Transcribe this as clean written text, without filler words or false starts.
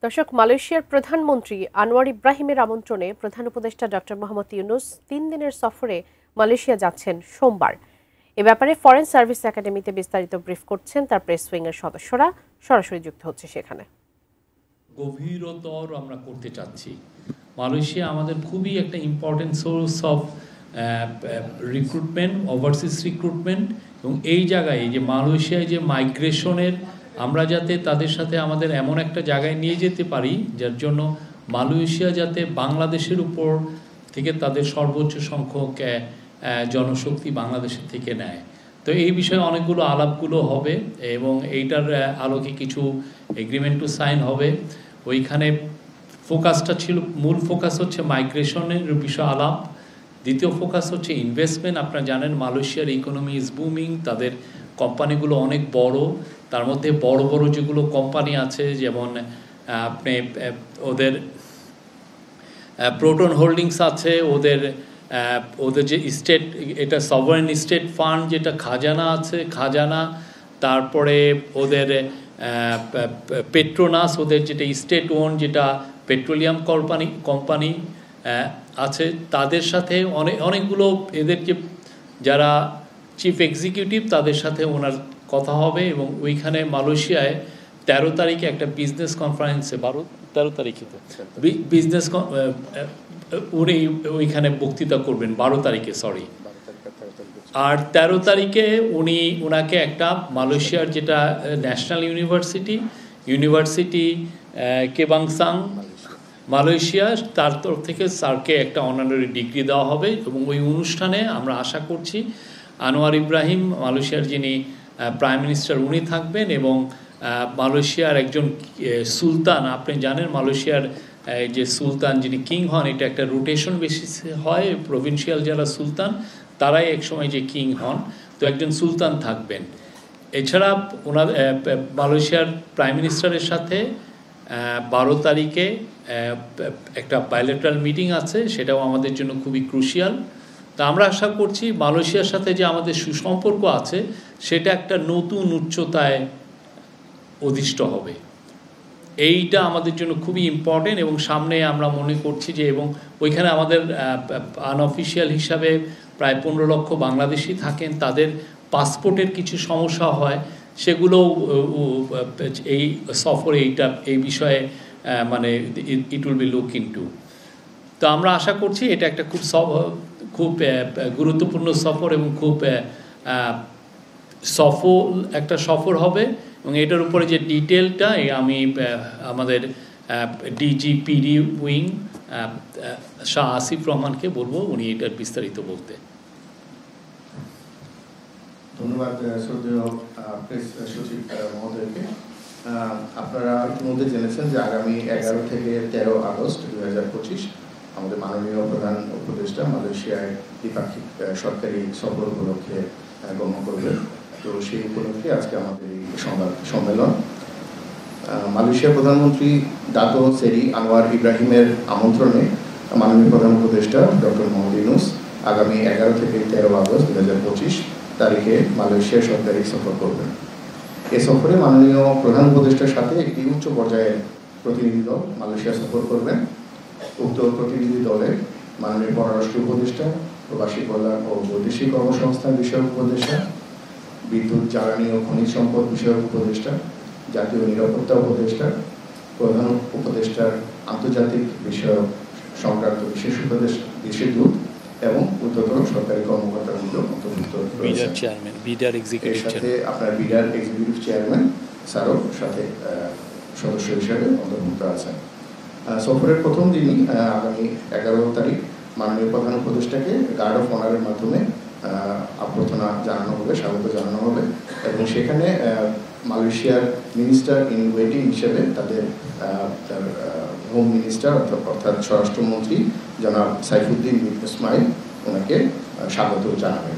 দর্শক, মালয়েশিয়ার প্রধানমন্ত্রী আনোয়ার ইব্রাহিমের আমন্ত্রণে প্রধান উপদেষ্টা ডক্টর মোহাম্মদ ইউনূস ৩ দিনের সফরে মালয়েশিয়া যাচ্ছেন সোমবার। এ ব্যাপারে ফরেন সার্ভিস একাডেমিতে বিস্তারিত ব্রিফ করছেন তার প্রেস উইংয়ের সদস্যরা। সরাসরি যুক্ত হচ্ছে সেখানে। গভীরতর আমরা করতে চাচ্ছি। মালয়েশিয়া আমাদের খুবই একটা important source of recruitment, overseas recruitment, এবং এই জায়গায় যে মালয়েশিয়ায় যে মাইগ্রেশনের আমরা যাতে তাদের সাথে আমাদের এমন একটা জায়গায় নিয়ে যেতে পারি যার জন্য মালয়েশিয়া যাতে বাংলাদেশের উপর থেকে তাদের সর্বোচ্চ সংখ্যক জনশক্তি বাংলাদেশের থেকে নেয়। তো এই বিষয়ে অনেকগুলো আলাপগুলো হবে এবং এইটার আলোকে কিছু এগ্রিমেন্ট টু সাইন হবে। ওইখানে ফোকাসটা ছিল, মূল ফোকাস হচ্ছে মাইগ্রেশনের বিষয় আলাপ। দ্বিতীয় ফোকাস হচ্ছে ইনভেস্টমেন্ট। আপনারা জানেন মালয়েশিয়ার ইকোনমি ইজ বুমিং, তাদের কোম্পানিগুলো অনেক বড়। তার মধ্যে বড় বড় যেগুলো কোম্পানি আছে, যেমন আপনি ওদের প্রোটন হোল্ডিংস আছে, ওদের যে স্টেট, এটা সভারেন স্টেট ফান্ড যেটা খাজানা আছে, খাজানা, তারপরে ওদের পেট্রোনাস, ওদের যেটা স্টেট ওন যেটা পেট্রোলিয়াম কোম্পানি আছে, তাদের সাথে অনেকগুলো এদের যে যারা চিফ এক্সিকিউটিভ তাদের সাথে ওনার কথা হবে। এবং ওইখানে মালয়েশিয়ায় 13 তারিখে একটা বিজনেস কনফারেন্সে 13 তারিখে তো বিজনেস উনি ওইখানে বক্তৃতা করবেন 12 তারিখে, সরি। আর 13 তারিখে ওনাকে একটা মালয়েশিয়ার যেটা ন্যাশনাল ইউনিভার্সিটি কেবাংসাং মালয়েশিয়া, তার তরফ থেকে স্যারকে একটা অনারারি ডিগ্রি দেওয়া হবে। এবং ওই অনুষ্ঠানে আমরা আশা করছি আনোয়ার ইব্রাহিম, মালয়েশিয়ার যিনি প্রাইম মিনিস্টার, উনি থাকবেন। এবং মালয়েশিয়ার একজন সুলতান, আপনি জানেন মালয়েশিয়ার যে সুলতান যিনি কিং হন, এটা একটা রোটেশন বেসিসে হয়। প্রভিন্সিয়াল যারা সুলতান তারাই একসময় যে কিং হন, তো একজন সুলতান থাকবেন। এছাড়া মালয়েশিয়ার প্রাইম মিনিস্টারের সাথে 12 তারিখে একটা বাইলেটারাল মিটিং আছে, সেটাও আমাদের জন্য খুবই ক্রুশিয়াল। তা আমরা আশা করছি মালয়েশিয়ার সাথে যে আমাদের সুসম্পর্ক আছে সেটা একটা নতুন উচ্চতায় অধিষ্ঠ হবে। এইটা আমাদের জন্য খুবই ইম্পর্টেন্ট। এবং সামনে আমরা মনে করছি যে, এবং ওইখানে আমাদের আনঅফিসিয়াল হিসাবে প্রায় 15 লক্ষ বাংলাদেশি থাকেন, তাদের পাসপোর্টের কিছু সমস্যা হয়, সেগুলো এই সফরে এই বিষয়ে মানে it will be look into. তো আমরা আশা করছি এটা একটা খুব গুরুত্বপূর্ণ সফর এবং খুব সফল একটা সফর হবে। এবং এটার উপরে যে ডিটেলটা আমি আমাদের ডিজিপিডি উইং শাহ আসিফ রহমানকে বলবো, উনি এটার বিস্তারিত বলতে। ধন্যবাদ শ্রদ্ধেয় প্রেস সচিব মহোদয়কে। আপনারা ইতিমধ্যে জেনেছেন যে আগামী 11 থেকে 13 আগস্ট 2025 আমাদের মাননীয় প্রধান উপদেষ্টা মালয়েশিয়ায় দ্বিপাক্ষিক সরকারি সফর উপলক্ষে গমন করবেন। তো সেই উপলক্ষে আজকে আমাদের এই সংবাদ সম্মেলন। মালয়েশিয়ার প্রধানমন্ত্রী দাতো সেরি আনোয়ার ইব্রাহিমের আমন্ত্রণে মাননীয় প্রধান উপদেষ্টা ডক্টর মোহাম্মদ ইউনূস আগামী 11 থেকে 13 আগস্ট 2025 তারিখে মালয়েশিয়া সরকারি সফর করবেন। এ সফরে মাননীয় প্রধান উপদেষ্টার সাথে একটি উচ্চ পর্যায়ের প্রতিনিধি দল মালয়েশিয়া সফর করবেন। উক্ত প্রতিনিধি দলে মাননীয় পররাষ্ট্র উপদেষ্টা, প্রবাসী কল্যাণ ও বৈদেশিক কর্মসংস্থান বিষয়ক উপদেষ্টা, বিদ্যুৎ, জ্বালানি ও খনিজ সম্পদ বিষয়ক উপদেষ্টা, জাতীয় নিরাপত্তা উপদেষ্টা, প্রধান উপদেষ্টার আন্তর্জাতিক বিষয়ক সংক্রান্ত বিশেষ দূত এবং উচ্চতর সরকারি কর্মকর্তাগুলো অন্তর্ভুক্ত রয়েছে। এর সাথে আপনার বিডার এক্সিকিউটিভ চেয়ারম্যান স্যারও সাথে সদস্য হিসেবে অন্তর্ভুক্ত আছেন। সফরের প্রথম দিনই আগামী 11 তারিখ মাননীয় প্রধান উপদেষ্টাকে গার্ড অফ অনারের মাধ্যমে অভ্যর্থনা জানানো হবে, স্বাগত জানানো হবে। এবং সেখানে মালয়েশিয়ার মিনিস্টার ইন ওয়েটিং হিসেবে তার হোম মিনিস্টার অর্থাৎ স্বরাষ্ট্রমন্ত্রী জনাব সাইফুদ্দিন বিন ইসমাইল ওনাকে স্বাগত জানাবেন।